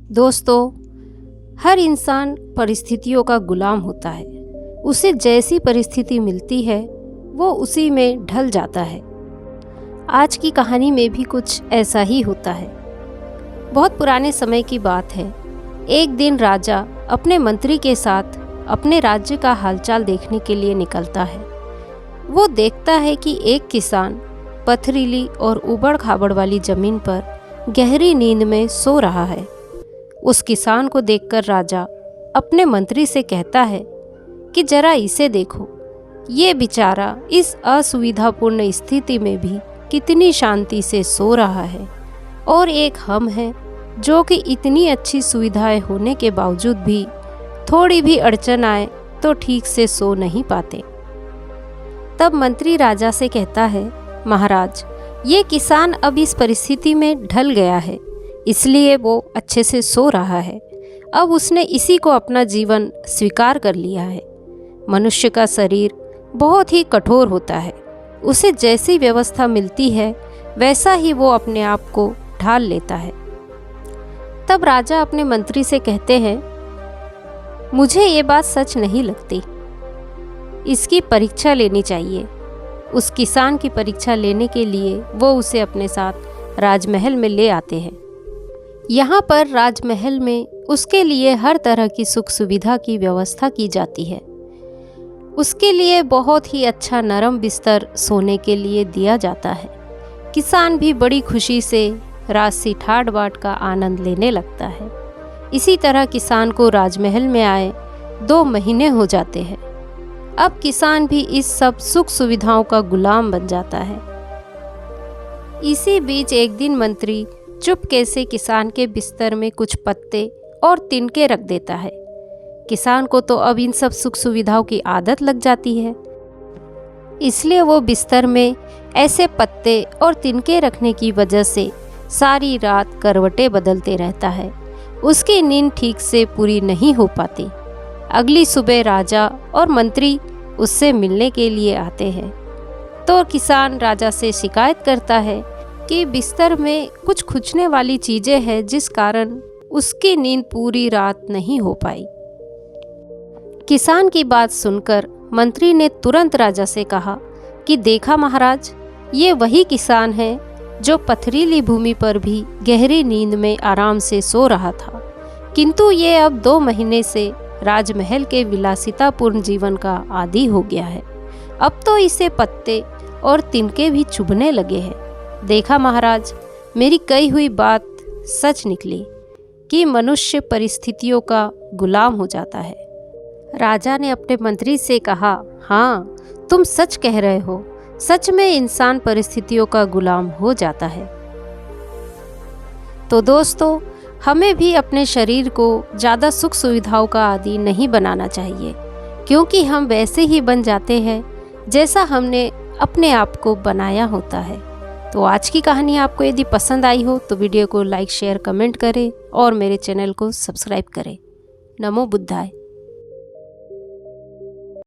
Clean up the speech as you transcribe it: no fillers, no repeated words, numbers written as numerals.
दोस्तों, हर इंसान परिस्थितियों का गुलाम होता है। उसे जैसी परिस्थिति मिलती है वो उसी में ढल जाता है। आज की कहानी में भी कुछ ऐसा ही होता है। बहुत पुराने समय की बात है। एक दिन राजा अपने मंत्री के साथ अपने राज्य का हालचाल देखने के लिए निकलता है। वो देखता है कि एक किसान पथरीली और उबड़-खाबड़ वाली जमीन पर गहरी नींद में सो रहा है। उस किसान को देखकर राजा अपने मंत्री से कहता है कि जरा इसे देखो, ये बेचारा इस असुविधापूर्ण स्थिति में भी कितनी शांति से सो रहा है, और एक हम हैं जो कि इतनी अच्छी सुविधाएं होने के बावजूद भी थोड़ी भी अड़चन आए तो ठीक से सो नहीं पाते। तब मंत्री राजा से कहता है, महाराज, ये किसान अब इस परिस्थिति में ढल गया है, इसलिए वो अच्छे से सो रहा है। अब उसने इसी को अपना जीवन स्वीकार कर लिया है। मनुष्य का शरीर बहुत ही कठोर होता है। उसे जैसी व्यवस्था मिलती है वैसा ही वो अपने आप को ढाल लेता है। तब राजा अपने मंत्री से कहते हैं, मुझे ये बात सच नहीं लगती। इसकी परीक्षा लेनी चाहिए। उस किसान की परीक्षा लेने के लिए वो उसे अपने साथ राजमहल में ले आते हैं। यहाँ पर राजमहल में उसके लिए हर तरह की सुख सुविधा की व्यवस्था की जाती है। उसके लिए बहुत ही अच्छा नरम बिस्तर सोने के लिए दिया जाता है। किसान भी बड़ी खुशी से राजसी ठाट बाट का आनंद लेने लगता है। इसी तरह किसान को राजमहल में आए 2 महीने हो जाते हैं। अब किसान भी इस सब सुख सुविधाओं का गुलाम बन जाता है। इसी बीच एक दिन मंत्री चुपके से किसान के बिस्तर में कुछ पत्ते और तिनके रख देता है। किसान को तो अब इन सब सुख सुविधाओं की आदत लग जाती है, इसलिए वो बिस्तर में ऐसे पत्ते और तिनके रखने की वजह से सारी रात करवटें बदलते रहता है। उसकी नींद ठीक से पूरी नहीं हो पाती। अगली सुबह राजा और मंत्री उससे मिलने के लिए आते हैं तो किसान राजा से शिकायत करता है कि बिस्तर में कुछ खुजने वाली चीज़ें हैं, जिस कारण उसकी नींद पूरी रात नहीं हो पाई। किसान की बात सुनकर मंत्री ने तुरंत राजा से कहा कि देखा महाराज, ये वही किसान है जो पथरीली भूमि पर भी गहरी नींद में आराम से सो रहा था, किंतु ये अब 2 महीने से राजमहल के विलासितापूर्ण जीवन का आदी हो गया है। अब तो इसे पत्ते और तिनके भी चुभने लगे हैं। देखा महाराज, मेरी कही हुई बात सच निकली कि मनुष्य परिस्थितियों का गुलाम हो जाता है। राजा ने अपने मंत्री से कहा, हाँ, तुम सच कह रहे हो। सच में इंसान परिस्थितियों का गुलाम हो जाता है। तो दोस्तों, हमें भी अपने शरीर को ज़्यादा सुख सुविधाओं का आदी नहीं बनाना चाहिए, क्योंकि हम वैसे ही बन जाते हैं जैसा हमने अपने आप को बनाया होता है। तो आज की कहानी आपको यदि पसंद आई हो तो वीडियो को लाइक, शेयर, कमेंट करें और मेरे चैनल को सब्सक्राइब करें। नमो बुद्धाय।